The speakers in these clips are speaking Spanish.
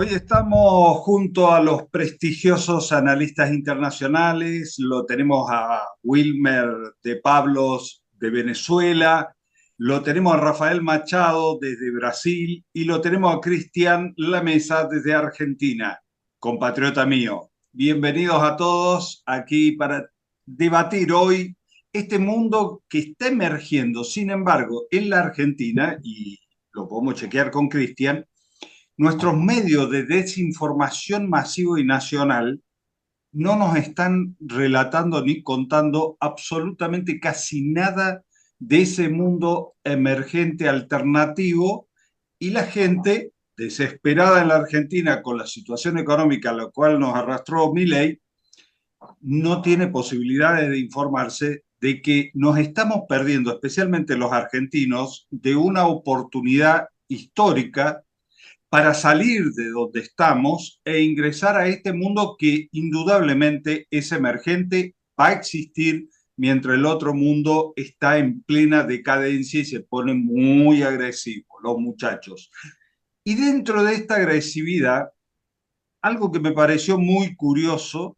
Hoy estamos junto a los prestigiosos analistas internacionales, lo tenemos a Wilmer de Pablos de Venezuela, lo tenemos a Rafael Machado desde Brasil y lo tenemos a Cristian Lamesa desde Argentina, compatriota mío. Bienvenidos a todos aquí para debatir hoy este mundo que está emergiendo. Sin embargo, en la Argentina, y lo podemos chequear con Cristian, nuestros medios de desinformación masivo y nacional no nos están relatando ni contando absolutamente casi nada de ese mundo emergente alternativo y la gente desesperada en la Argentina con la situación económica a la cual nos arrastró Milei no tiene posibilidades de informarse de que nos estamos perdiendo, especialmente los argentinos, de una oportunidad histórica para salir de donde estamos e ingresar a este mundo que indudablemente es emergente, va a existir mientras el otro mundo está en plena decadencia y se pone muy agresivo, los muchachos. Y dentro de esta agresividad, algo que me pareció muy curioso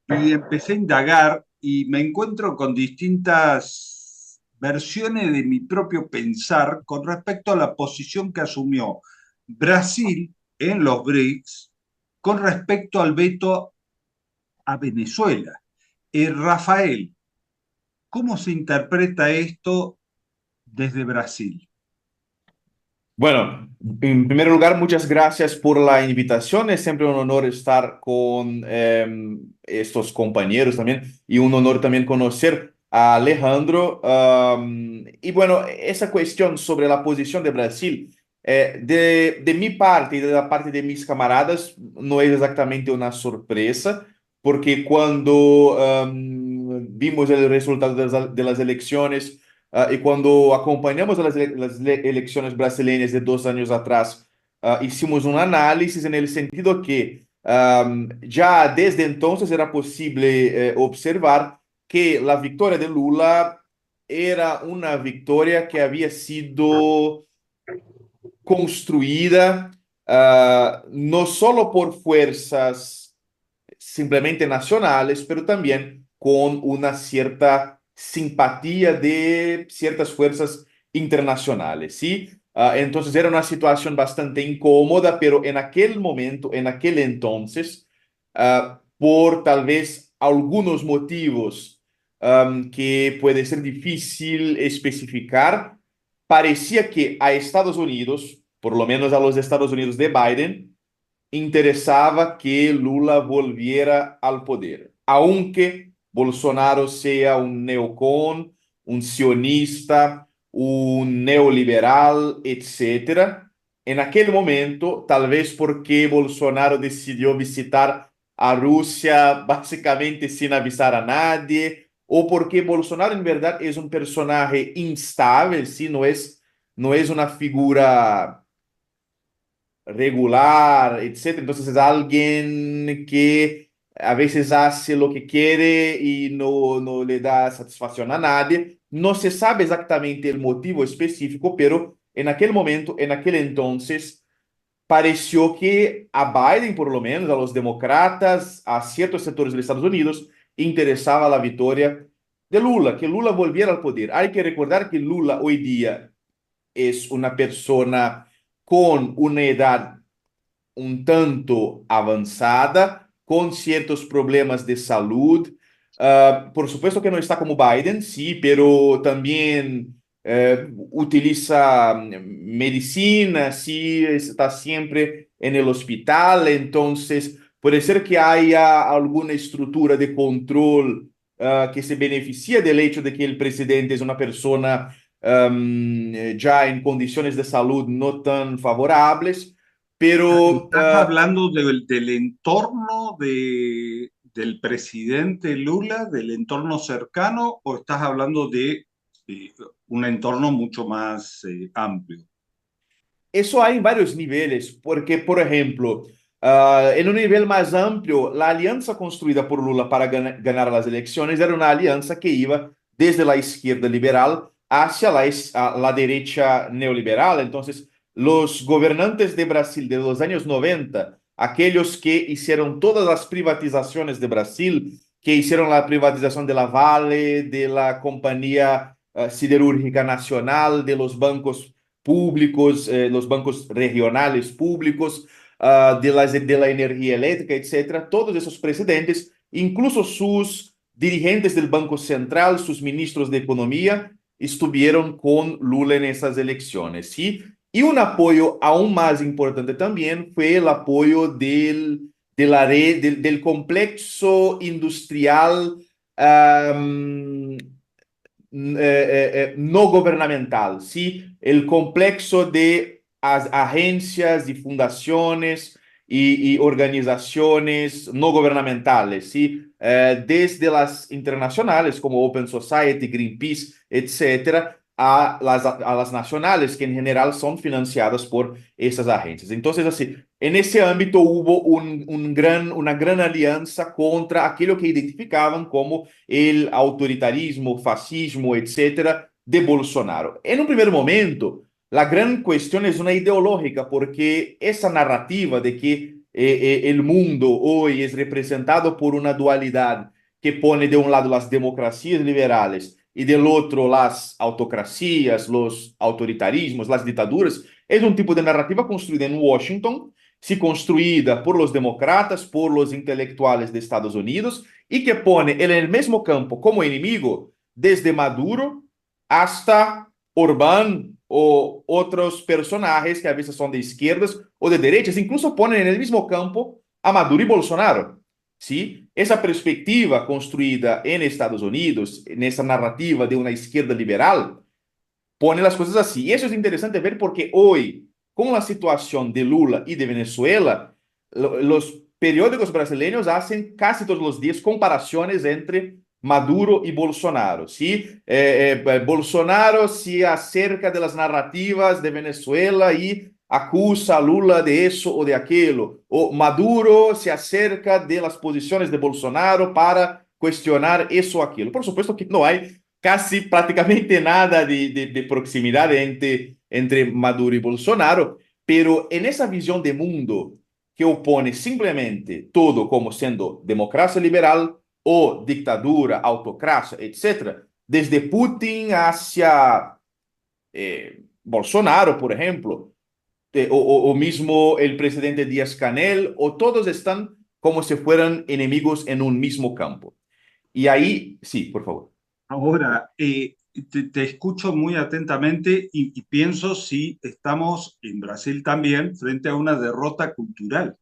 y empecé a indagar y me encuentro con distintas versiones de mi propio pensar con respecto a la posición que asumió Brasil en los BRICS con respecto al veto a Venezuela. Rafael, ¿cómo se interpreta esto desde Brasil? Bueno, en primer lugar, muchas gracias por la invitación. Es siempre un honor estar con estos compañeros también y un honor también conocer a Alejandro. Y bueno, esa cuestión sobre la posición de Brasil, de mi parte y de la parte de mis camaradas, no es exactamente una sorpresa, porque cuando vimos el resultado de las elecciones. Y cuando acompañamos las elecciones brasileñas de 2 años atrás, hicimos un análisis en el sentido que ya desde entonces era posible observar que la victoria de Lula era una victoria que había sido construida no solo por fuerzas simplemente nacionales, pero también con una cierta simpatía de ciertas fuerzas internacionales, ¿sí? Entonces era una situación bastante incómoda, pero en aquel momento, en aquel entonces, por tal vez algunos motivos que puede ser difícil especificar, parecía que a Estados Unidos, por lo menos a los Estados Unidos de Biden, interesaba que Lula volviera al poder, aunque Bolsonaro sea un neocon, un sionista, un neoliberal, etcétera. En aquel momento, tal vez porque Bolsonaro decidió visitar a Rusia básicamente sin avisar a nadie, o porque Bolsonaro en verdad es un personaje instável, ¿sí? No es una figura regular, etcétera. Entonces es alguien que a veces hace lo que quiere y no le da satisfacción a nadie. No se sabe exactamente el motivo específico, pero en aquel momento, en aquel entonces, pareció que a Biden, por lo menos, a los demócratas, a ciertos sectores de Estados Unidos, interesaba la victoria de Lula, que Lula volviera al poder. Hay que recordar que Lula hoy día es una persona con una edad un tanto avanzada, con ciertos problemas de salud. Por supuesto que no está como Biden, sí, pero también utiliza medicina, sí, está siempre en el hospital, entonces puede ser que haya alguna estructura de control que se beneficia del hecho de que el presidente es una persona ya en condiciones de salud no tan favorables, pero ¿Estás hablando del entorno del presidente Lula, del entorno cercano, o estás hablando de un entorno mucho más amplio? eso hay en varios niveles, porque, por ejemplo, en un nivel más amplio, la alianza construida por Lula para ganar las elecciones era una alianza que iba desde la izquierda liberal hacia a la derecha neoliberal. Entonces, los gobernantes de Brasil de los años 90, aquellos que hicieron todas las privatizaciones de Brasil, que hicieron la privatización de la Vale, de la Compañía Siderúrgica Nacional, de los bancos públicos, los bancos regionales públicos, de la energía eléctrica, etcétera, todos esos presidentes, incluso sus dirigentes del Banco Central, sus ministros de Economía, estuvieron con Lula en esas elecciones, ¿sí? Y un apoyo aún más importante también fue el apoyo de la red, del complejo industrial um, no gubernamental, ¿sí? El complejo de agencias y fundaciones y organizaciones no gubernamentales, ¿sí? Desde las internacionales como Open Society, Greenpeace, etcétera, a las nacionales, que en general son financiadas por esas agencias. Entonces, así, en ese ámbito hubo una gran alianza contra aquello que identificaban como el autoritarismo, fascismo, etcétera, de Bolsonaro. En un primer momento, la gran cuestión es una ideológica, porque esa narrativa de que el mundo hoy es representado por una dualidad que pone de un lado las democracias liberales y del otro las autocracias, los autoritarismos, las dictaduras, es un tipo de narrativa construida en Washington, sí, construida por los demócratas, por los intelectuales de Estados Unidos, y que pone en el mismo campo como enemigo desde Maduro hasta Orbán o otros personajes que a veces son de izquierdas o de derechas, incluso ponen en el mismo campo a Maduro y Bolsonaro. ¿Sí? Esa perspectiva construida en Estados Unidos, en esa narrativa de una izquierda liberal, pone las cosas así. Y eso es interesante ver porque hoy, con la situación de Lula y de Venezuela, los periódicos brasileños hacen casi todos los días comparaciones entre Maduro y Bolsonaro, ¿sí? Bolsonaro se acerca de las narrativas de Venezuela y acusa a Lula de eso o de aquello, o Maduro se acerca de las posiciones de Bolsonaro para cuestionar eso o aquello. Por supuesto que no hay casi prácticamente nada de proximidad entre Maduro y Bolsonaro, pero en esa visión de mundo que opone simplemente todo como siendo democracia liberal o dictadura, autocracia, etcétera, desde Putin hacia Bolsonaro, por ejemplo, o mismo el presidente Díaz-Canel, o todos están como si fueran enemigos en un mismo campo. Y ahí, sí, por favor. Ahora, te escucho muy atentamente y pienso si estamos en Brasil también frente a una derrota cultural,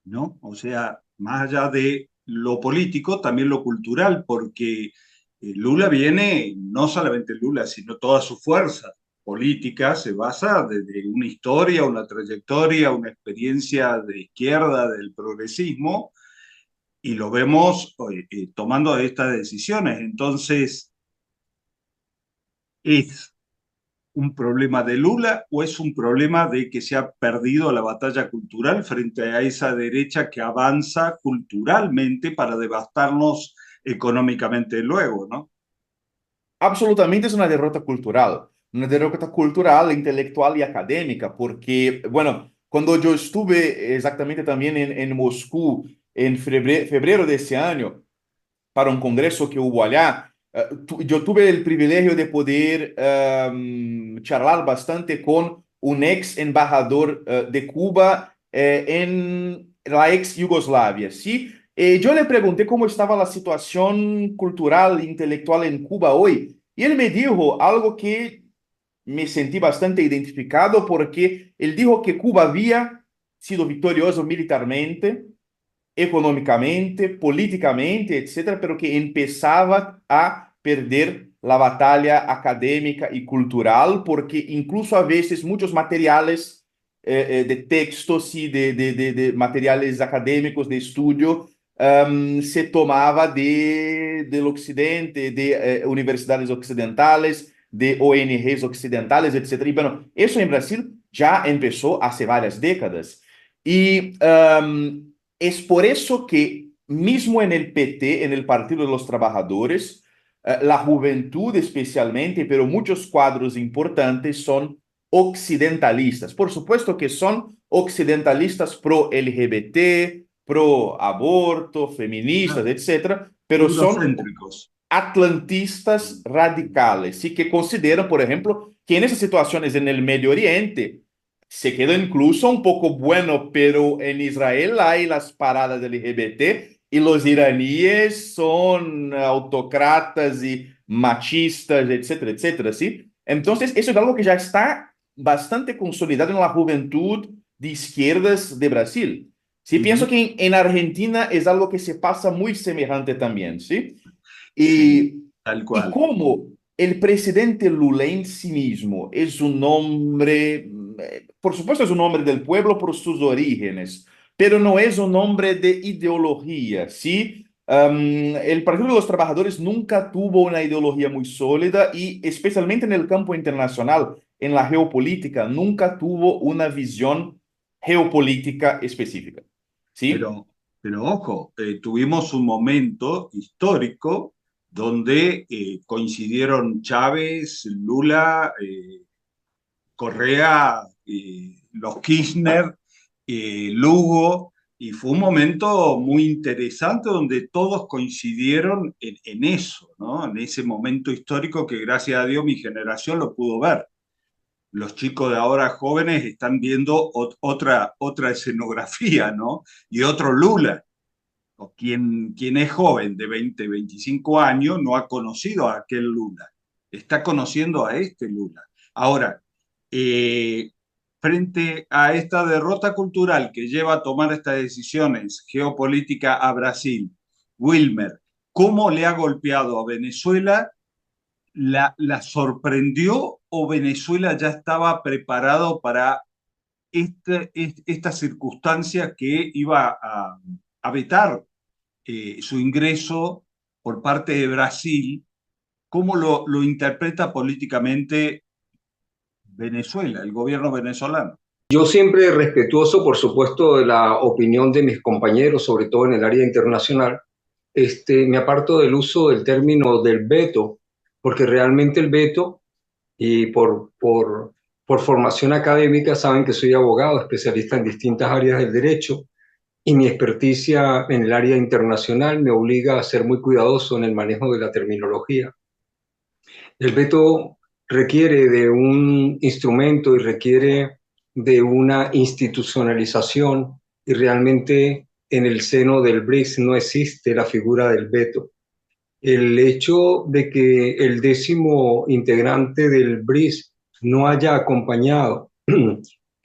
¿no? O sea, más allá de lo político, también lo cultural, porque Lula viene, no solamente Lula, sino toda su fuerza política se basa desde una historia, una trayectoria, una experiencia de izquierda, del progresismo, y lo vemos tomando estas decisiones. Entonces, ¿es un problema de Lula o es un problema de que se ha perdido la batalla cultural frente a esa derecha que avanza culturalmente para devastarnos económicamente luego, ¿no? Absolutamente es una derrota cultural, intelectual y académica, porque, bueno, cuando yo estuve exactamente también en Moscú en febrero de ese año, para un congreso que hubo allá, yo tuve el privilegio de poder charlar bastante con un ex embajador de Cuba en la ex Yugoslavia, ¿sí? Yo le pregunté cómo estaba la situación cultural e intelectual en Cuba hoy, y él me dijo algo que me sentí bastante identificado, porque él dijo que Cuba había sido victorioso militarmente, económicamente, políticamente, etcétera, pero que empezaba a perder la batalla académica y cultural, porque incluso a veces muchos materiales de textos y de materiales académicos de estudio se tomaba del occidente, de universidades occidentales, de ONGs occidentales, etcétera. Y bueno, eso en Brasil ya empezó hace varias décadas. Y es por eso que mismo en el PT, en el Partido de los Trabajadores, la juventud especialmente, pero muchos cuadros importantes son occidentalistas. Por supuesto que son occidentalistas pro LGBT, pro aborto, feministas, etcétera, pero son Eurocéntricos. atlantistas radicales y que consideran, por ejemplo, que en esas situaciones en el Medio Oriente se queda incluso un poco bueno, pero en Israel hay las paradas LGBT y los iraníes son autócratas y machistas, etcétera, etcétera, ¿sí? Entonces, eso es algo que ya está bastante consolidado en la juventud de izquierdas de Brasil. Sí, pienso Ujú. que en Argentina es algo que se pasa muy semejante también, ¿sí? Sí, Y, tal y cual. como el presidente Lula en sí mismo es un hombre, por supuesto es un hombre del pueblo por sus orígenes, pero no es un hombre de ideología, ¿sí? El Partido de los Trabajadores nunca tuvo una ideología muy sólida y especialmente en el campo internacional, en la geopolítica, nunca tuvo una visión geopolítica específica, ¿sí? Pero, pero ojo, tuvimos un momento histórico donde coincidieron Chávez, Lula, Correa, los Kirchner, Lugo, y fue un momento muy interesante donde todos coincidieron en eso, ¿no? En ese momento histórico que gracias a Dios mi generación lo pudo ver. Los chicos de ahora jóvenes están viendo otra escenografía, ¿no? Y otro Lula. O quien es joven de 20, 25 años no ha conocido a aquel Lula, está conociendo a este Lula. Ahora, eh, frente a esta derrota cultural que lleva a tomar estas decisiones geopolíticas a Brasil, Wilmer, ¿cómo le ha golpeado a Venezuela? ¿La sorprendió o Venezuela ya estaba preparado para esta circunstancia que iba a vetar su ingreso por parte de Brasil? ¿Cómo lo interpreta políticamente Venezuela, el gobierno venezolano? Yo siempre respetuoso, por supuesto, de la opinión de mis compañeros, sobre todo en el área internacional, me aparto del uso del término del veto, porque realmente el veto, y por formación académica, saben que soy abogado, especialista en distintas áreas del derecho, y mi experticia en el área internacional me obliga a ser muy cuidadoso en el manejo de la terminología. El veto requiere de un instrumento y requiere de una institucionalización y realmente en el seno del BRICS no existe la figura del veto. El hecho de que el 10º integrante del BRICS no haya acompañado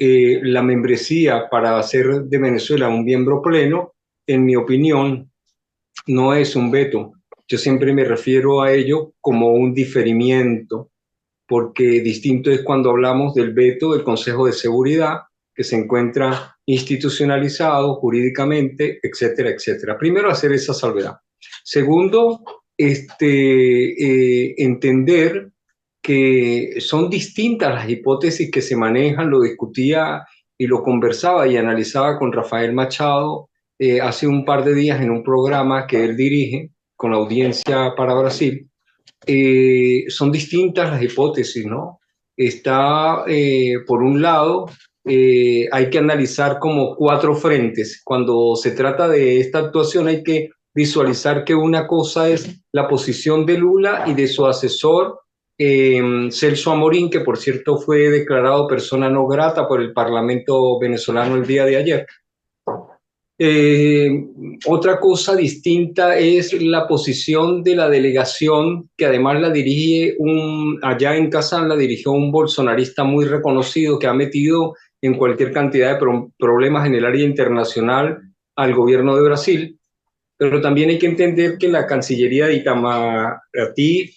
la membresía para hacer de Venezuela un miembro pleno, en mi opinión, no es un veto. Yo siempre me refiero a ello como un diferimiento, porque distinto es cuando hablamos del veto del Consejo de Seguridad, que se encuentra institucionalizado jurídicamente, etcétera, etcétera. Primero, hacer esa salvedad. Segundo, entender que son distintas las hipótesis que se manejan, lo discutía y lo conversaba y analizaba con Rafael Machado hace un par de días en un programa que él dirige con la audiencia para Brasil. Son distintas las hipótesis, ¿no? Está, por un lado, hay que analizar como 4 frentes. Cuando se trata de esta actuación hay que visualizar que una cosa es la posición de Lula y de su asesor, Celso Amorín, que por cierto fue declarado persona no grata por el Parlamento venezolano el día de ayer. Eh, Otra cosa distinta es la posición de la delegación, que además la dirige allá en Kazán, la dirigió un bolsonarista muy reconocido que ha metido en cualquier cantidad de problemas en el área internacional al gobierno de Brasil. Pero también hay que entender que la Cancillería de Itamaraty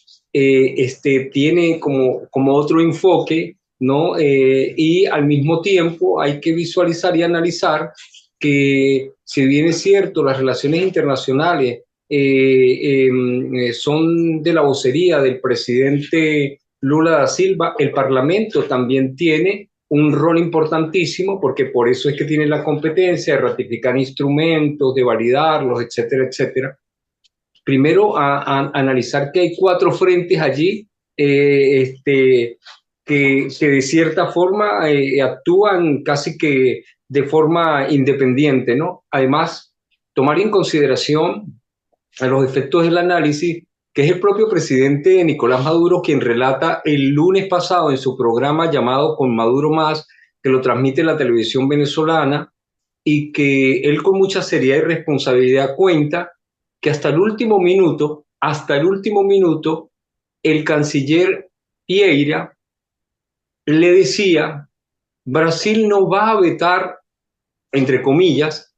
tiene como otro enfoque, ¿no? Y al mismo tiempo hay que visualizar y analizar que, si bien es cierto, las relaciones internacionales son de la vocería del presidente Lula da Silva, el Parlamento también tiene un rol importantísimo, porque por eso es que tiene la competencia de ratificar instrumentos, de validarlos, etcétera, etcétera. Primero, a analizar que hay 4 frentes allí, que que de cierta forma actúan casi que de forma independiente, ¿no? Además, tomar en consideración a los efectos del análisis, que es el propio presidente Nicolás Maduro quien relata el lunes pasado en su programa llamado Con Maduro Más, que lo transmite la televisión venezolana, y que él con mucha seriedad y responsabilidad cuenta que hasta el último minuto, el canciller Vieira le decía, Brasil no va a vetar, entre comillas,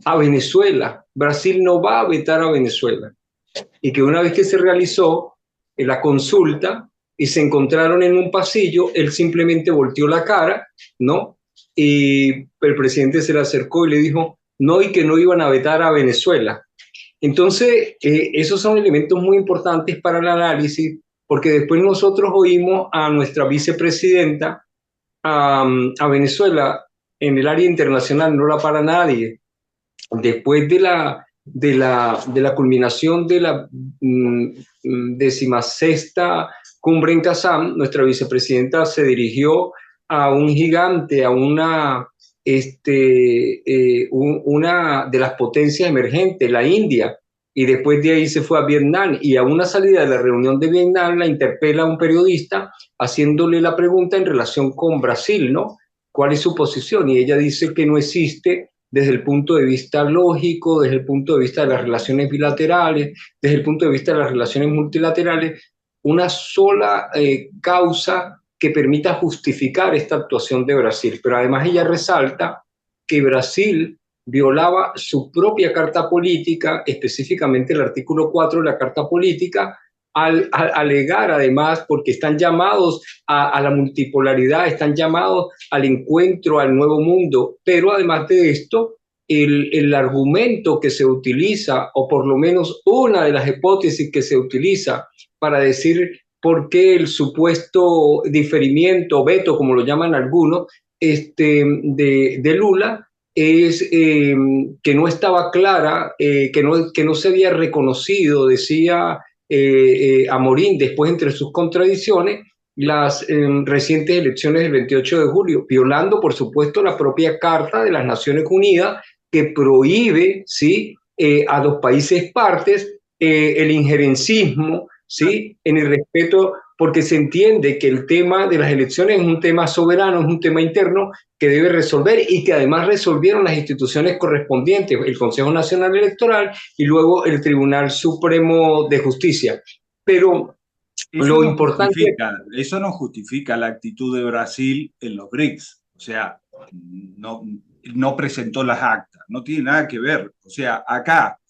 a Venezuela. Brasil no va a vetar a Venezuela. Y que una vez que se realizó la consulta y se encontraron en un pasillo, él simplemente volteó la cara, ¿no? Y el presidente se le acercó y le dijo, no, y que no iban a vetar a Venezuela. Entonces, esos son elementos muy importantes para el análisis, porque después nosotros oímos a nuestra vicepresidenta a Venezuela en el área internacional, no la para nadie. Después de la culminación de la 16ª cumbre en Kazán, nuestra vicepresidenta se dirigió a un gigante, a una de las potencias emergentes, la India, y después de ahí se fue a Vietnam, y a una salida de la reunión de Vietnam la interpela un periodista haciéndole la pregunta en relación con Brasil, ¿no? ¿Cuál es su posición? Y ella dice que no existe desde el punto de vista lógico, desde el punto de vista de las relaciones bilaterales, desde el punto de vista de las relaciones multilaterales, una sola causa que permita justificar esta actuación de Brasil. Pero además ella resalta que Brasil violaba su propia carta política, específicamente el artículo 4 de la carta política, al alegar además, porque están llamados a la multipolaridad, están llamados al encuentro, al nuevo mundo, pero además de esto, el argumento que se utiliza, o por lo menos una de las hipótesis que se utiliza para decir por qué el supuesto diferimiento, veto, como lo llaman algunos, de Lula, es que no estaba clara, que no se había reconocido, decía Amorín, después entre sus contradicciones, las recientes elecciones del 28 de julio, violando, por supuesto, la propia Carta de las Naciones Unidas, que prohíbe, ¿sí?, a los países partes el injerencismo, ¿sí?, en el respeto, porque se entiende que el tema de las elecciones es un tema soberano, es un tema interno que debe resolver, y que además resolvieron las instituciones correspondientes, el Consejo Nacional Electoral y luego el Tribunal Supremo de Justicia. Pero lo importante... Eso no justifica la actitud de Brasil en los BRICS. O sea, no presentó las actas, no tiene nada que ver. O sea, acá,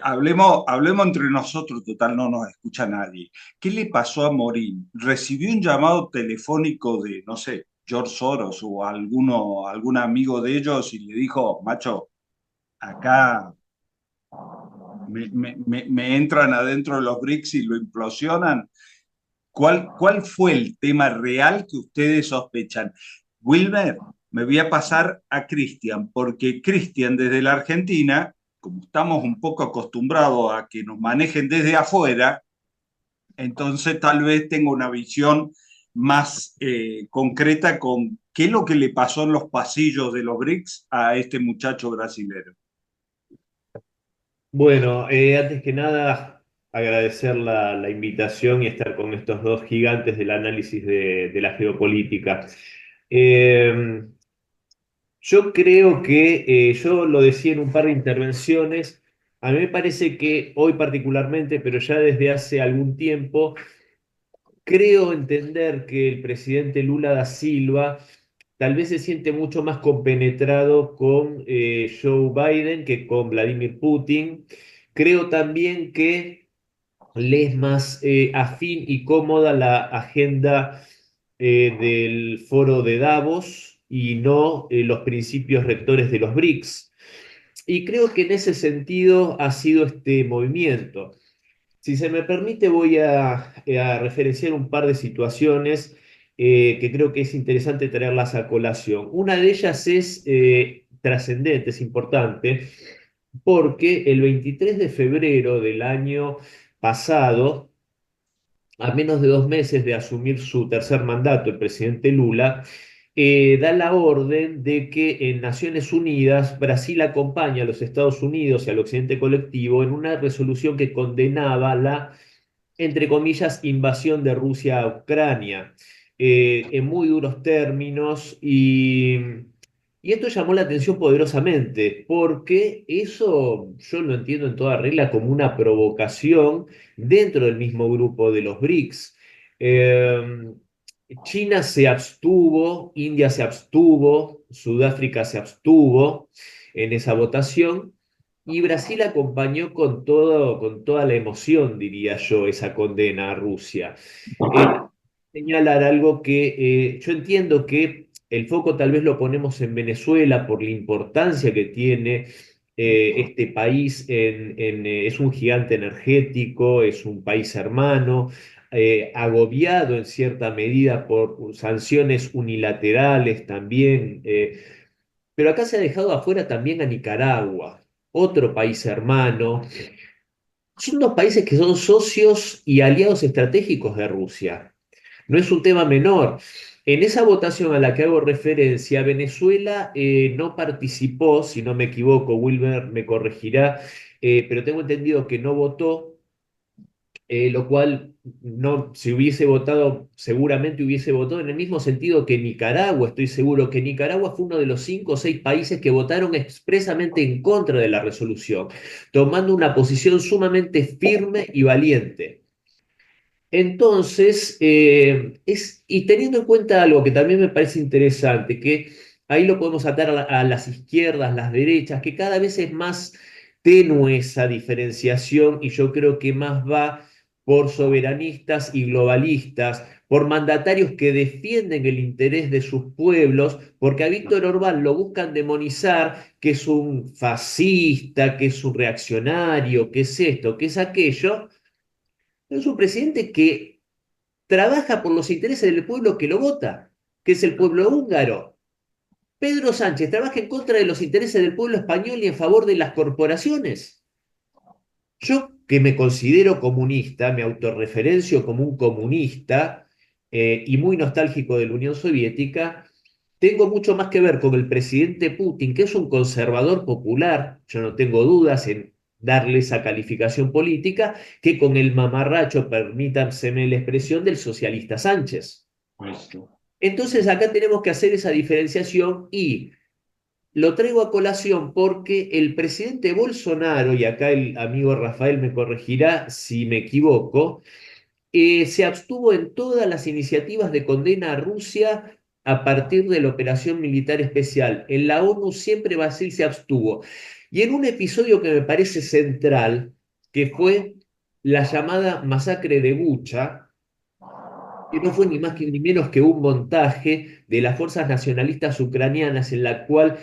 hablemos entre nosotros, total, no nos escucha nadie. ¿Qué le pasó a Morín? Recibió un llamado telefónico de, no sé, George Soros o algún amigo de ellos y le dijo, macho, acá me entran adentro de los BRICS y lo implosionan. ¿Cuál fue el tema real que ustedes sospechan? Wilmer, me voy a pasar a Cristian, porque Cristian desde la Argentina, como estamos un poco acostumbrados a que nos manejen desde afuera, entonces tal vez tenga una visión más concreta con qué es lo que le pasó en los pasillos de los BRICS a este muchacho brasilero. Bueno, antes que nada, agradecer la invitación y estar con estos dos gigantes del análisis de la geopolítica. Eh, yo creo que, yo lo decía en un par de intervenciones, a mí me parece que hoy particularmente, pero ya desde hace algún tiempo, creo entender que el presidente Lula da Silva tal vez se siente mucho más compenetrado con Joe Biden que con Vladimir Putin. Creo también que le es más afín y cómoda la agenda del foro de Davos y no los principios rectores de los BRICS. Y creo que en ese sentido ha sido este movimiento. Si se me permite, voy a referenciar un par de situaciones que creo que es interesante traerlas a colación. Una de ellas es trascendente, es importante, porque el 23 de febrero del año pasado, a menos de 2 meses de asumir su tercer mandato, el presidente Lula, da la orden de que en Naciones Unidas Brasil acompaña a los Estados Unidos y al Occidente colectivo en una resolución que condenaba la, entre comillas, invasión de Rusia a Ucrania, en muy duros términos. Y esto llamó la atención poderosamente, porque eso yo lo entiendo en toda regla como una provocación dentro del mismo grupo de los BRICS. Eh, China se abstuvo, India se abstuvo, Sudáfrica se abstuvo en esa votación y Brasil acompañó con toda la emoción, diría yo, esa condena a Rusia. Señalar algo que yo entiendo que el foco tal vez lo ponemos en Venezuela por la importancia que tiene este país es un gigante energético, es un país hermano, agobiado en cierta medida por sanciones unilaterales también, pero acá se ha dejado afuera también a Nicaragua, otro país hermano. Son dos países que son socios y aliados estratégicos de Rusia. No es un tema menor. En esa votación a la que hago referencia, Venezuela no participó, si no me equivoco, Wilmer me corregirá, pero tengo entendido que no votó, lo cual no, si hubiese votado, seguramente hubiese votado en el mismo sentido que Nicaragua. Estoy seguro que Nicaragua fue uno de los 5 o 6 países que votaron expresamente en contra de la resolución, tomando una posición sumamente firme y valiente. Entonces, y teniendo en cuenta algo que también me parece interesante, que ahí lo podemos atar a las izquierdas, las derechas, que cada vez es más tenue esa diferenciación y yo creo que más va por soberanistas y globalistas, por mandatarios que defienden el interés de sus pueblos, porque a Víctor Orbán lo buscan demonizar, que es un fascista, que es un reaccionario, que es esto, que es aquello. Es un presidente que trabaja por los intereses del pueblo que lo vota, que es el pueblo húngaro. Pedro Sánchez trabaja en contra de los intereses del pueblo español y en favor de las corporaciones. Yo, que me considero comunista, me autorreferencio como un comunista y muy nostálgico de la Unión Soviética, tengo mucho más que ver con el presidente Putin, que es un conservador popular, yo no tengo dudas en darle esa calificación política, que con el mamarracho, permítanseme la expresión, del socialista Sánchez. Entonces acá tenemos que hacer esa diferenciación y lo traigo a colación porque el presidente Bolsonaro, y acá el amigo Rafael me corregirá si me equivoco, se abstuvo en todas las iniciativas de condena a Rusia a partir de la operación militar especial. En la ONU siempre Brasil se abstuvo. Y en un episodio que me parece central, que fue la llamada masacre de Bucha, que no fue ni más ni menos que un montaje de las fuerzas nacionalistas ucranianas en la cual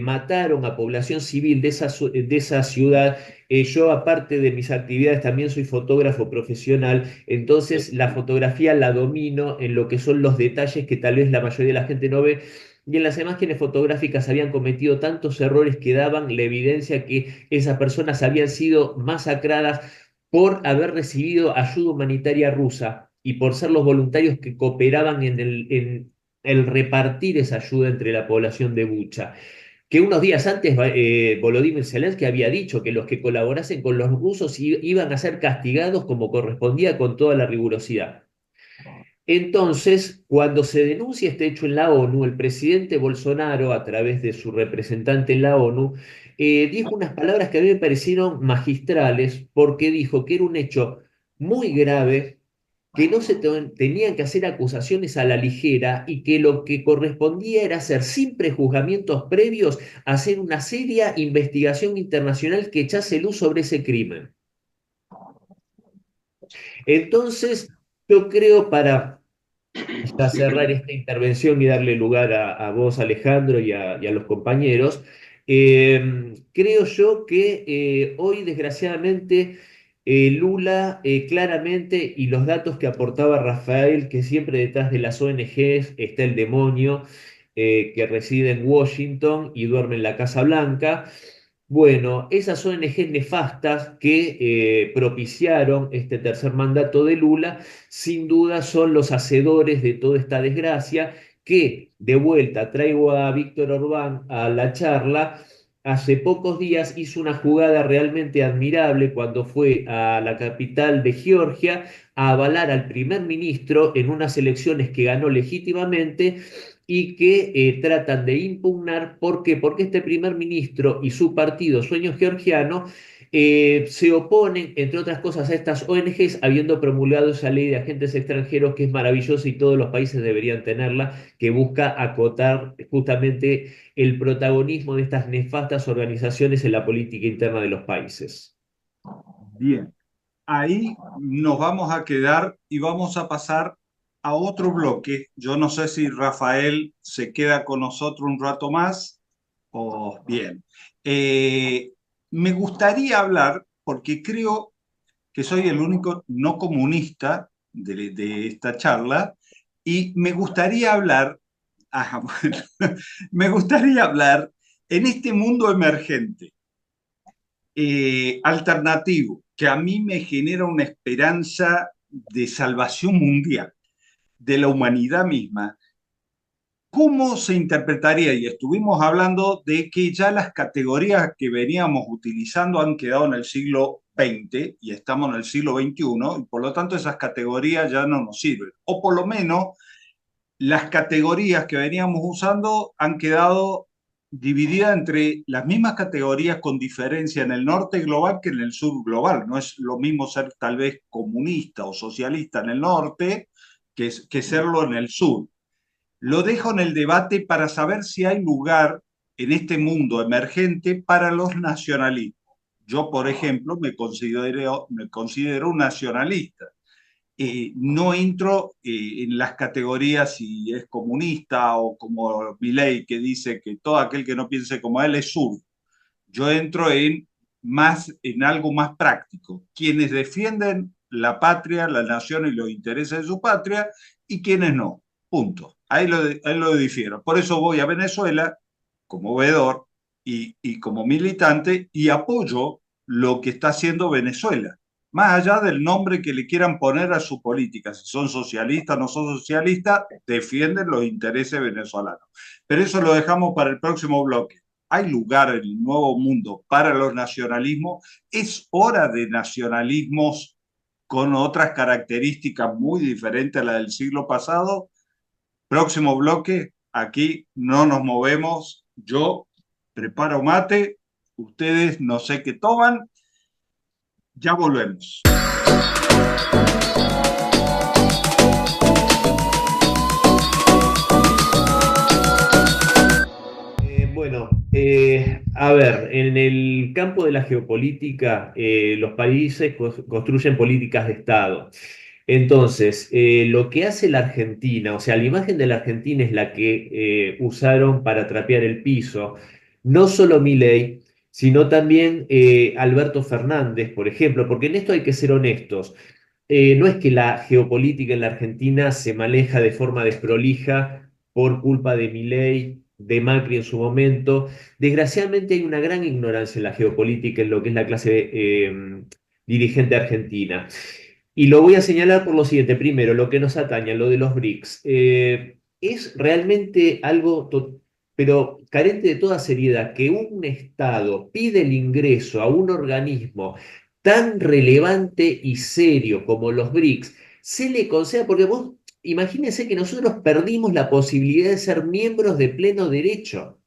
mataron a población civil de esa ciudad. Yo, aparte de mis actividades, también soy fotógrafo profesional, entonces la fotografía la domino en lo que son los detalles que tal vez la mayoría de la gente no ve. Y en las imágenes fotográficas habían cometido tantos errores que daban la evidencia que esas personas habían sido masacradas por haber recibido ayuda humanitaria rusa y por ser los voluntarios que cooperaban en el repartir esa ayuda entre la población de Bucha. Que unos días antes Volodymyr Zelensky había dicho que los que colaborasen con los rusos iban a ser castigados como correspondía con toda la rigurosidad. Entonces, cuando se denuncia este hecho en la ONU, el presidente Bolsonaro, a través de su representante en la ONU, dijo unas palabras que a mí me parecieron magistrales porque dijo que era un hecho muy grave, que no se tenían que hacer acusaciones a la ligera y que lo que correspondía era hacer sin prejuzgamientos previos, hacer una seria investigación internacional que echase luz sobre ese crimen. Entonces, yo creo para cerrar esta intervención y darle lugar a vos, Alejandro, y a los compañeros, creo yo que hoy, desgraciadamente, Lula claramente, y los datos que aportaba Rafael, que siempre detrás de las ONGs está el demonio que reside en Washington y duerme en la Casa Blanca, Bueno, esas ONG nefastas que propiciaron este tercer mandato de Lula, sin duda son los hacedores de toda esta desgracia que, de vuelta, traigo a Víctor Orbán a la charla. Hace pocos días hizo una jugada realmente admirable cuando fue a la capital de Georgia a avalar al primer ministro en unas elecciones que ganó legítimamente y que tratan de impugnar. ¿Por qué? Porque este primer ministro y su partido Sueño Georgiano se oponen, entre otras cosas, a estas ONGs, habiendo promulgado esa ley de agentes extranjeros que es maravillosa y todos los países deberían tenerla, que busca acotar justamente el protagonismo de estas nefastas organizaciones en la política interna de los países. Bien, ahí nos vamos a quedar y vamos a pasar a otro bloque. Yo no sé si Rafael se queda con nosotros un rato más o bien. Eh, Me gustaría hablar, porque creo que soy el único no comunista de esta charla, y me gustaría hablar, bueno, me gustaría hablar en este mundo emergente, alternativo, que a mí me genera una esperanza de salvación mundial de la humanidad misma. ¿Cómo se interpretaría? Y estuvimos hablando de que ya las categorías que veníamos utilizando han quedado en el siglo XX y estamos en el siglo XXI, y por lo tanto esas categorías ya no nos sirven. O por lo menos las categorías que veníamos usando han quedado divididas entre las mismas categorías con diferencia en el norte global que en el sur global. No es lo mismo ser tal vez comunista o socialista en el norte que serlo en el sur. Lo dejo en el debate para saber si hay lugar en este mundo emergente para los nacionalismos. Yo, por ejemplo, me considero un nacionalista. No entro en las categorías si es comunista o como Milei, que dice que todo aquel que no piense como él es zurdo. Yo entro en algo más práctico. Quienes defienden la patria, la nación y los intereses de su patria y quienes no. Punto. Ahí lo difiero. Por eso voy a Venezuela como veedor y como militante y apoyo lo que está haciendo Venezuela, más allá del nombre que le quieran poner a su política. Si son socialistas o no son socialistas, defienden los intereses venezolanos. Pero eso lo dejamos para el próximo bloque. Hay lugar en el nuevo mundo para los nacionalismos. Es hora de nacionalismos con otras características muy diferentes a las del siglo pasado. Próximo bloque, aquí no nos movemos. Yo preparo mate, ustedes no sé qué toman. Ya volvemos. Bueno, a ver, en el campo de la geopolítica, los países construyen políticas de Estado. Entonces, lo que hace la Argentina, o sea, la imagen de la Argentina es la que usaron para trapear el piso, no solo Milei, sino también Alberto Fernández, por ejemplo, porque en esto hay que ser honestos. No es que la geopolítica en la Argentina se maneja de forma desprolija por culpa de Milei, de Macri en su momento. Desgraciadamente hay una gran ignorancia en la geopolítica, en lo que es la clase dirigente argentina. Y lo voy a señalar por lo siguiente. Primero, lo que nos atañe, lo de los BRICS. Es realmente algo, pero carente de toda seriedad, que un Estado pide el ingreso a un organismo tan relevante y serio como los BRICS, se le conceda, porque vos imagínense que nosotros perdimos la posibilidad de ser miembros de pleno derecho.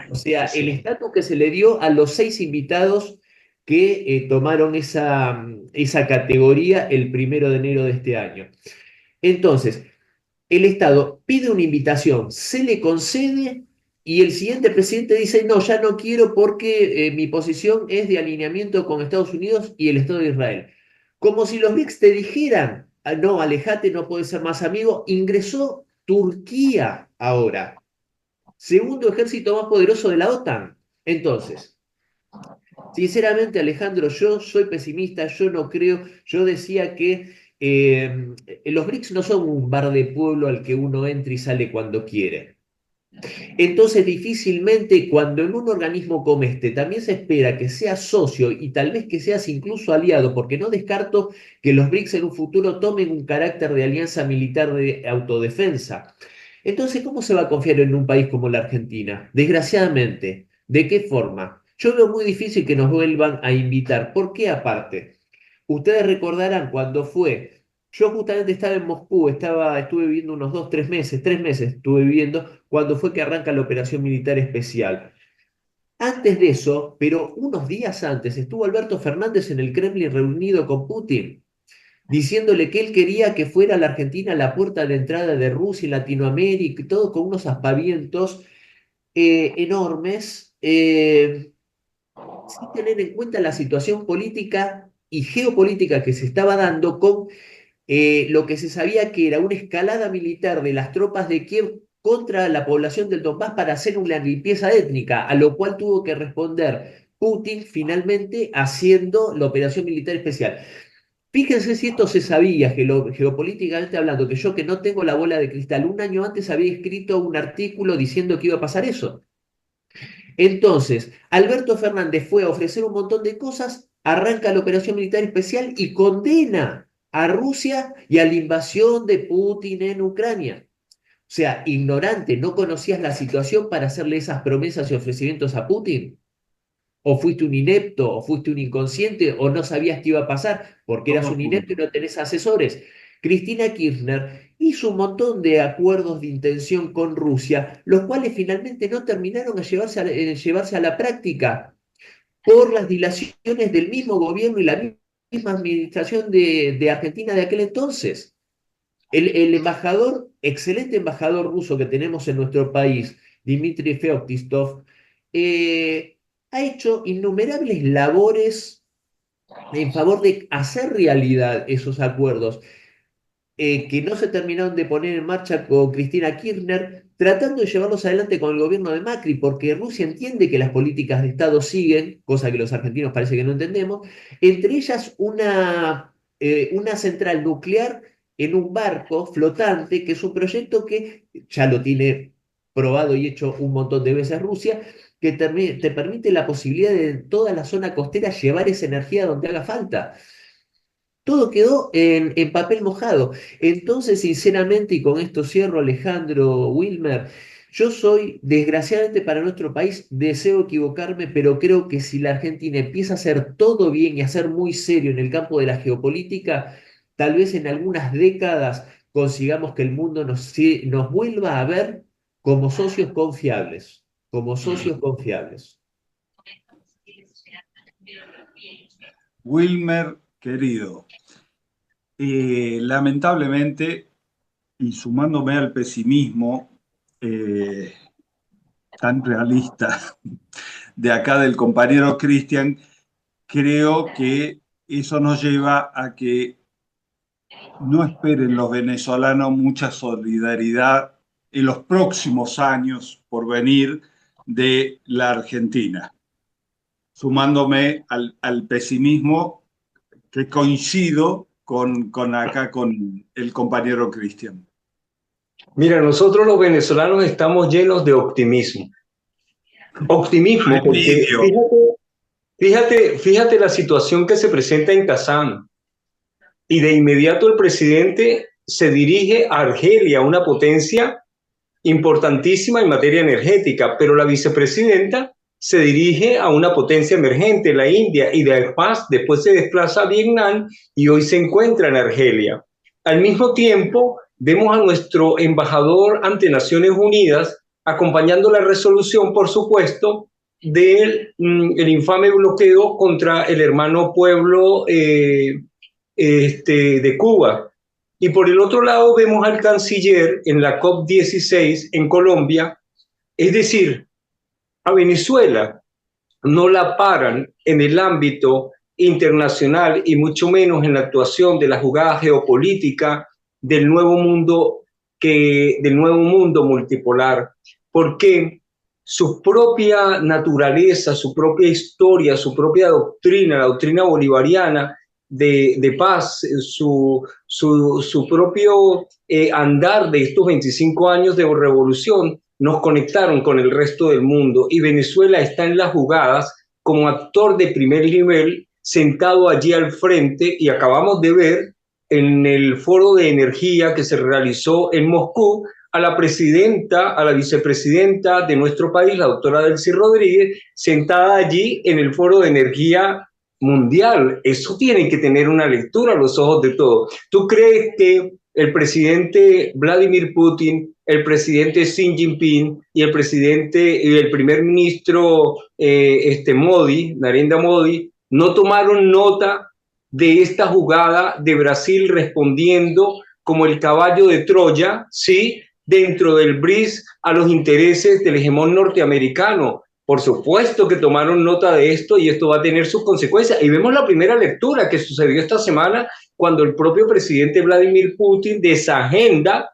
O sea, el estatus que se le dio a los 6 invitados que tomaron esa categoría el 1 de enero de este año. Entonces, el Estado pide una invitación, se le concede y el siguiente presidente dice, no, ya no quiero porque mi posición es de alineamiento con Estados Unidos y el Estado de Israel. Como si los BRICS te dijeran, "Ah, no, alejate, no puedes ser más amigo". Ingresó Turquía ahora, segundo ejército más poderoso de la OTAN. Entonces, sinceramente, Alejandro, yo soy pesimista, yo no creo, yo decía que los BRICS no son un bar de pueblo al que uno entra y sale cuando quiere. Entonces, difícilmente cuando en un organismo como este también se espera que seas socio y tal vez que seas incluso aliado, porque no descarto que los BRICS en un futuro tomen un carácter de alianza militar de autodefensa. Entonces, ¿cómo se va a confiar en un país como la Argentina? Desgraciadamente, ¿de qué forma? Yo veo muy difícil que nos vuelvan a invitar. ¿Por qué aparte? Ustedes recordarán cuando fue, yo justamente estaba en Moscú, estuve viviendo unos 2, 3 meses, 3 meses estuve viviendo cuando fue que arranca la operación militar especial. Antes de eso, pero unos días antes, estuvo Alberto Fernández en el Kremlin reunido con Putin, diciéndole que él quería que fuera la Argentina la puerta de entrada de Rusia y Latinoamérica, y todo con unos aspavientos enormes, sin tener en cuenta la situación política y geopolítica que se estaba dando con lo que se sabía que era una escalada militar de las tropas de Kiev contra la población del Donbass para hacer una limpieza étnica, a lo cual tuvo que responder Putin finalmente haciendo la operación militar especial. Fíjense si esto se sabía, geopolíticamente hablando, que yo que no tengo la bola de cristal, un año antes había escrito un artículo diciendo que iba a pasar eso. Entonces, Alberto Fernández fue a ofrecer un montón de cosas, arranca la operación militar especial y condena a Rusia y a la invasión de Putin en Ucrania. O sea, ignorante, ¿no conocías la situación para hacerle esas promesas y ofrecimientos a Putin? ¿O fuiste un inepto, o fuiste un inconsciente, o no sabías qué iba a pasar porque eras un inepto y no tenés asesores? Cristina Kirchner hizo un montón de acuerdos de intención con Rusia, los cuales finalmente no terminaron en llevarse a la práctica por las dilaciones del mismo gobierno y la misma administración de Argentina de aquel entonces. El embajador, excelente embajador ruso que tenemos en nuestro país, Dmitry Feoktistov, ha hecho innumerables labores en favor de hacer realidad esos acuerdos que no se terminaron de poner en marcha con Cristina Kirchner, tratando de llevarlos adelante con el gobierno de Macri, porque Rusia entiende que las políticas de Estado siguen, cosa que los argentinos parece que no entendemos, entre ellas una central nuclear en un barco flotante, que es un proyecto que ya lo tiene probado y hecho un montón de veces Rusia, que te permite la posibilidad de en toda la zona costera llevar esa energía donde haga falta. Todo quedó en papel mojado. Entonces, sinceramente, y con esto cierro, Alejandro, Wilmer, yo soy, desgraciadamente para nuestro país, deseo equivocarme, pero creo que si la Argentina empieza a hacer todo bien y a ser muy serio en el campo de la geopolítica, tal vez en algunas décadas consigamos que el mundo nos vuelva a ver como socios confiables, como socios confiables. Wilmer, querido, lamentablemente, y sumándome al pesimismo eh, tan realista de acá del compañero Cristian, creo que eso nos lleva a que no esperen los venezolanos mucha solidaridad en los próximos años por venir de la Argentina, sumándome al pesimismo que coincido con acá con el compañero Cristian. Mira, nosotros los venezolanos estamos llenos de optimismo. Optimismo porque fíjate la situación que se presenta en Kazán. Y de inmediato el presidente se dirige a Argelia, una potencia importantísima en materia energética, pero la vicepresidenta se dirige a una potencia emergente, la India, y después se desplaza a Vietnam y hoy se encuentra en Argelia. Al mismo tiempo, vemos a nuestro embajador ante Naciones Unidas acompañando la resolución, por supuesto, del el infame bloqueo contra el hermano pueblo de Cuba. Y por el otro lado vemos al canciller en la COP16 en Colombia, es decir, a Venezuela no la paran en el ámbito internacional y mucho menos en la actuación de la jugada geopolítica del nuevo mundo multipolar, porque su propia naturaleza, su propia historia, su propia doctrina, la doctrina bolivariana de paz, su propio andar de estos 25 años de revolución nos conectaron con el resto del mundo y Venezuela está en las jugadas como actor de primer nivel, sentado allí al frente, y acabamos de ver en el foro de energía que se realizó en Moscú a la presidenta, a la vicepresidenta de nuestro país, la doctora Delcy Rodríguez, sentada allí en el foro de energía mundial. Eso tiene que tener una lectura a los ojos de todos. ¿Tú crees que el presidente Vladimir Putin, el presidente Xi Jinping y el primer ministro Modi, Narendra Modi, no tomaron nota de esta jugada de Brasil respondiendo como el caballo de Troya, ¿sí?, dentro del BRICS a los intereses del hegemón norteamericano? Por supuesto que tomaron nota de esto y esto va a tener sus consecuencias. Y vemos la primera lectura que sucedió esta semana cuando el propio presidente Vladimir Putin desagenda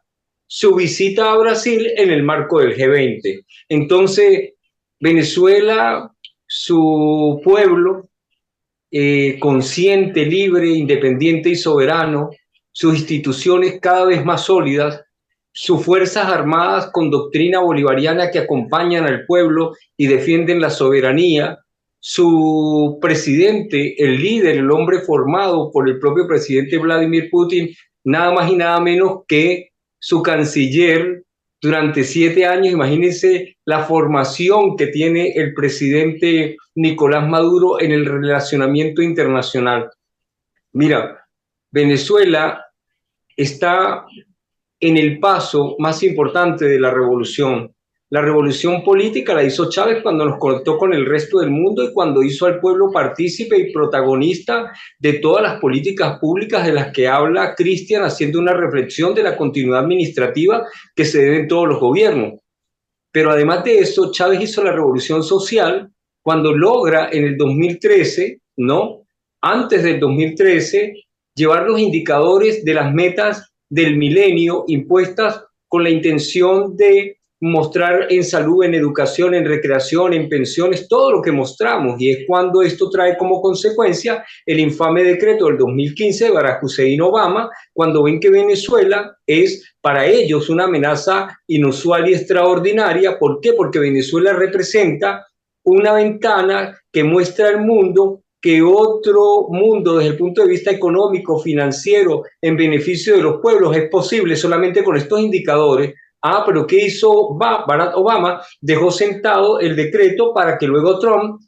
su visita a Brasil en el marco del G20. Entonces, Venezuela, su pueblo, consciente, libre, independiente y soberano, sus instituciones cada vez más sólidas, sus fuerzas armadas con doctrina bolivariana que acompañan al pueblo y defienden la soberanía, su presidente, el líder, el hombre formado por el propio presidente Vladimir Putin, nada más y nada menos que su canciller durante 7 años. Imagínense la formación que tiene el presidente Nicolás Maduro en el relacionamiento internacional. Mira, Venezuela está en el paso más importante de la revolución. La revolución política la hizo Chávez cuando nos conectó con el resto del mundo y cuando hizo al pueblo partícipe y protagonista de todas las políticas públicas de las que habla Cristian, haciendo una reflexión de la continuidad administrativa que se debe en todos los gobiernos. Pero además de eso, Chávez hizo la revolución social cuando logra en el 2013, ¿no?, antes del 2013, llevar los indicadores de las metas del milenio impuestas con la intención de mostrar en salud, en educación, en recreación, en pensiones, todo lo que mostramos. Y es cuando esto trae como consecuencia el infame decreto del 2015 de Barack Hussein Obama, cuando ven que Venezuela es para ellos una amenaza inusual y extraordinaria. ¿Por qué? Porque Venezuela representa una ventana que muestra al mundo que otro mundo desde el punto de vista económico, financiero, en beneficio de los pueblos es posible solamente con estos indicadores. Ah, pero ¿qué hizo Barack Obama? Dejó sentado el decreto para que luego Trump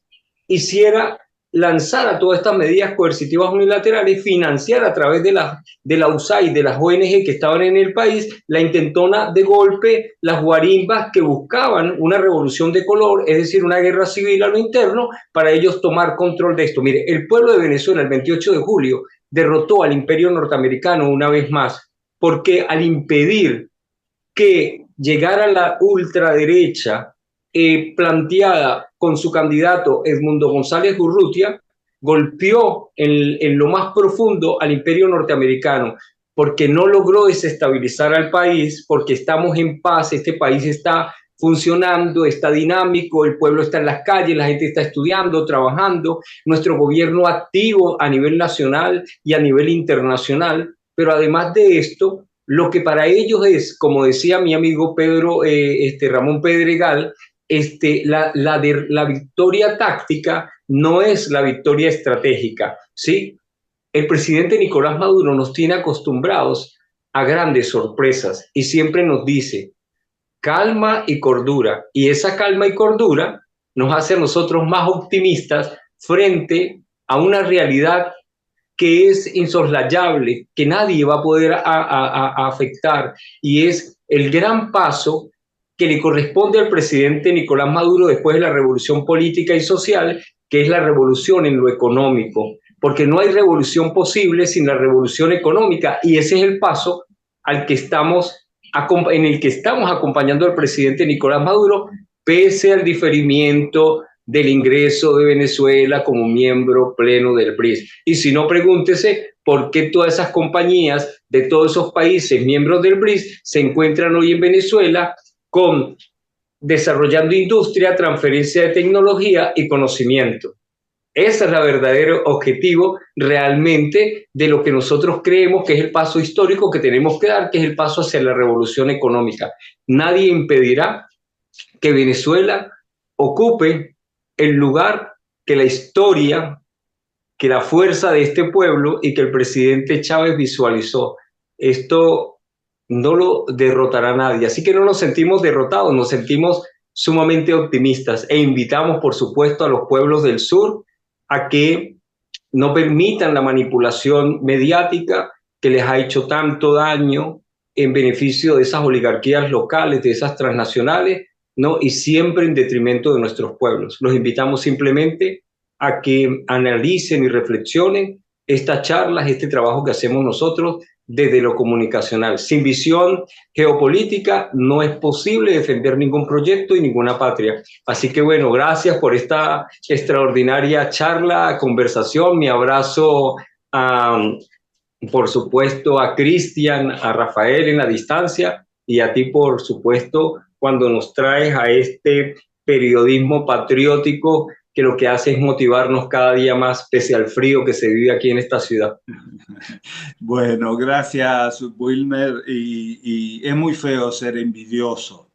lanzara todas estas medidas coercitivas unilaterales, financiar a través de la USAID, de las ONG que estaban en el país, la intentona de golpe, las guarimbas que buscaban una revolución de color, es decir, una guerra civil a lo interno, para ellos tomar control de esto. Mire, el pueblo de Venezuela el 28 de julio derrotó al imperio norteamericano una vez más, porque al impedir que llegara la ultraderecha planteada con su candidato Edmundo González Urrutia, golpeó en lo más profundo al imperio norteamericano, porque no logró desestabilizar al país, porque estamos en paz, este país está funcionando, está dinámico, el pueblo está en las calles, la gente está estudiando, trabajando, nuestro gobierno activo a nivel nacional y a nivel internacional. Pero además de esto, lo que para ellos es, como decía mi amigo Ramón Pedregal, la victoria táctica no es la victoria estratégica, ¿sí? El presidente Nicolás Maduro nos tiene acostumbrados a grandes sorpresas y siempre nos dice calma y cordura, y esa calma y cordura nos hace a nosotros más optimistas frente a una realidad que es insoslayable, que nadie va a poder afectar, y es el gran paso que le corresponde al presidente Nicolás Maduro después de la revolución política y social, que es la revolución en lo económico, porque no hay revolución posible sin la revolución económica, y ese es el paso en el que estamos acompañando al presidente Nicolás Maduro, pese al diferimiento del ingreso de Venezuela como miembro pleno del BRICS. Y si no, pregúntese por qué todas esas compañías de todos esos países miembros del BRICS se encuentran hoy en Venezuela desarrollando industria, transferencia de tecnología y conocimiento. Ese es el verdadero objetivo realmente de lo que nosotros creemos que es el paso histórico que tenemos que dar, que es el paso hacia la revolución económica. Nadie impedirá que Venezuela ocupe el lugar que la historia, que la fuerza de este pueblo y que el presidente Chávez visualizó. Esto no lo derrotará nadie. Así que no nos sentimos derrotados, nos sentimos sumamente optimistas e invitamos, por supuesto, a los pueblos del sur a que no permitan la manipulación mediática que les ha hecho tanto daño en beneficio de esas oligarquías locales, de esas transnacionales, ¿no? Y siempre en detrimento de nuestros pueblos. Los invitamos simplemente a que analicen y reflexionen estas charlas, este trabajo que hacemos nosotros desde lo comunicacional. Sin visión geopolítica no es posible defender ningún proyecto y ninguna patria. Así que bueno, gracias por esta extraordinaria charla, conversación. Mi abrazo a, por supuesto, a Cristian, a Rafael en la distancia y a ti, por supuesto, cuando nos traes a este periodismo patriótico que lo que hace es motivarnos cada día más pese al frío que se vive aquí en esta ciudad. Bueno, gracias, Wilmer. Y es muy feo ser envidioso,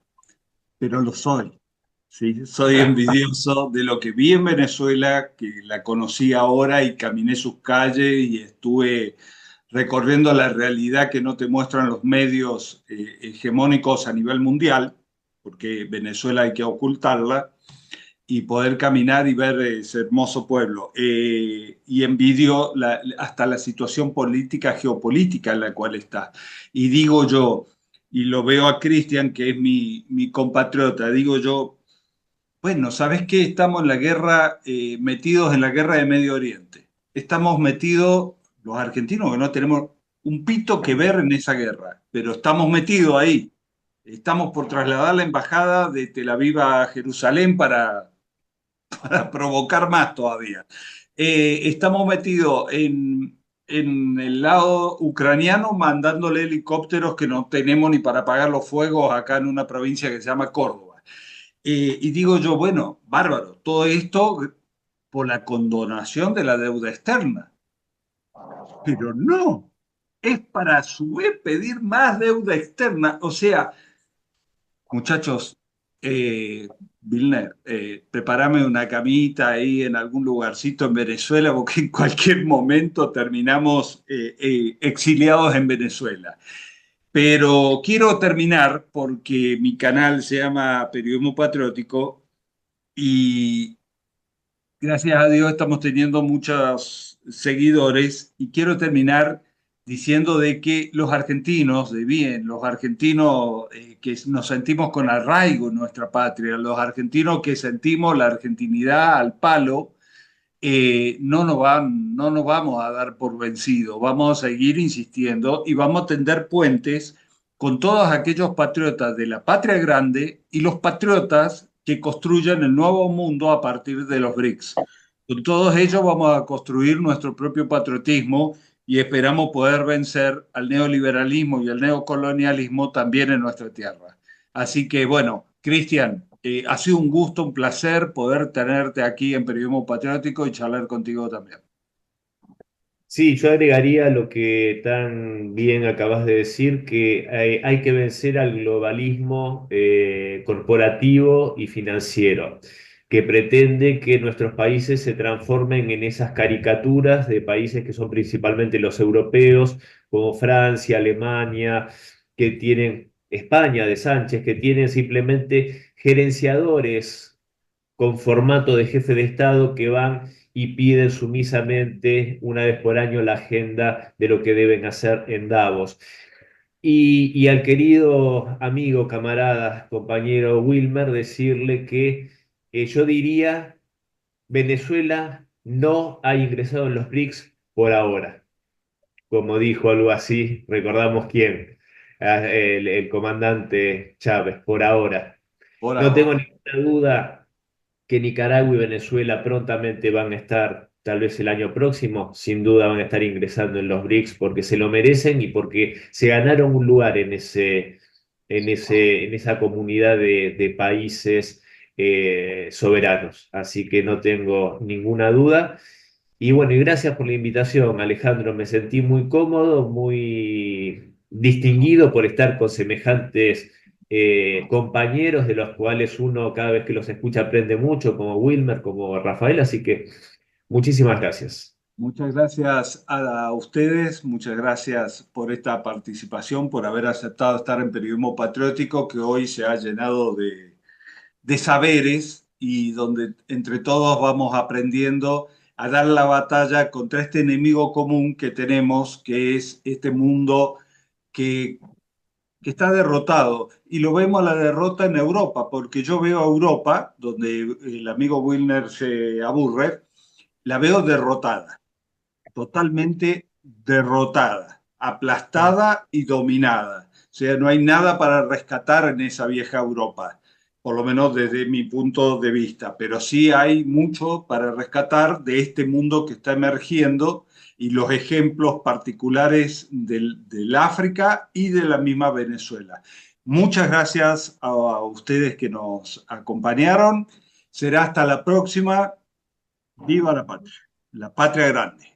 pero lo soy. ¿Sí? Soy envidioso de lo que vi en Venezuela, que la conocí ahora y caminé sus calles y estuve recorriendo la realidad que no te muestran los medios hegemónicos a nivel mundial, porque Venezuela hay que ocultarla, y poder caminar y ver ese hermoso pueblo. Y envidio hasta la situación política, geopolítica en la cual está. Y digo yo, y lo veo a Cristian, que es mi compatriota, digo yo, bueno, ¿sabes qué? Estamos en la guerra, metidos en la guerra de Medio Oriente. Estamos metidos, los argentinos, que no tenemos un pito que ver en esa guerra, pero estamos metidos ahí. Estamos por trasladar la embajada de Tel Aviv a Jerusalén para provocar más todavía. Estamos metidos en el lado ucraniano mandándole helicópteros que no tenemos ni para apagar los fuegos acá en una provincia que se llama Córdoba. Y digo yo, bueno, bárbaro, todo esto por la condonación de la deuda externa. Pero no, es para a su vez pedir más deuda externa. O sea, muchachos, Vilner, prepárame una camita ahí en algún lugarcito en Venezuela, porque en cualquier momento terminamos exiliados en Venezuela. Pero quiero terminar porque mi canal se llama Periodismo Patriótico y gracias a Dios estamos teniendo muchos seguidores y quiero terminar diciendo de que los argentinos, de bien, los argentinos que nos sentimos con arraigo en nuestra patria, los argentinos que sentimos la argentinidad al palo, no nos vamos a dar por vencidos, vamos a seguir insistiendo y vamos a tender puentes con todos aquellos patriotas de la patria grande y los patriotas que construyan el nuevo mundo a partir de los BRICS. Con todos ellos vamos a construir nuestro propio patriotismo y esperamos poder vencer al neoliberalismo y al neocolonialismo también en nuestra tierra. Así que bueno, Cristian, ha sido un gusto, un placer poder tenerte aquí en Periodismo Patriótico y charlar contigo también. Sí, yo agregaría lo que tan bien acabas de decir, que hay que vencer al globalismo corporativo y financiero, que pretende que nuestros países se transformen en esas caricaturas de países que son principalmente los europeos, como Francia, Alemania, que tienen España de Sánchez, que tienen simplemente gerenciadores con formato de jefe de Estado que van y piden sumisamente una vez por año la agenda de lo que deben hacer en Davos. Y al querido amigo, camarada, compañero Wilmer, decirle que yo diría, Venezuela no ha ingresado en los BRICS por ahora, como dijo algo así, recordamos quién, el comandante Chávez, por ahora. Por No tengo ahora. ninguna duda que Nicaragua y Venezuela prontamente van a estar, tal vez el año próximo, sin duda van a estar ingresando en los BRICS porque se lo merecen y porque se ganaron un lugar en esa comunidad de países soberanos. Así que no tengo ninguna duda. Y bueno, y gracias por la invitación, Alejandro. Me sentí muy cómodo, muy distinguido por estar con semejantes compañeros de los cuales uno cada vez que los escucha aprende mucho, como Wilmer, como Rafael, así que muchísimas gracias. Muchas gracias a ustedes, muchas gracias por esta participación, por haber aceptado estar en Periodismo Patriótico, que hoy se ha llenado de saberes y donde entre todos vamos aprendiendo a dar la batalla contra este enemigo común que tenemos, que es este mundo que, que está derrotado. Y lo vemos a la derrota en Europa, porque yo veo a Europa, donde el amigo Wilner se aburre, la veo derrotada, totalmente derrotada, aplastada y dominada. O sea, no hay nada para rescatar en esa vieja Europa, por lo menos desde mi punto de vista, pero sí hay mucho para rescatar de este mundo que está emergiendo y los ejemplos particulares del África y de la misma Venezuela. Muchas gracias a ustedes que nos acompañaron. Será hasta la próxima. Viva la patria grande.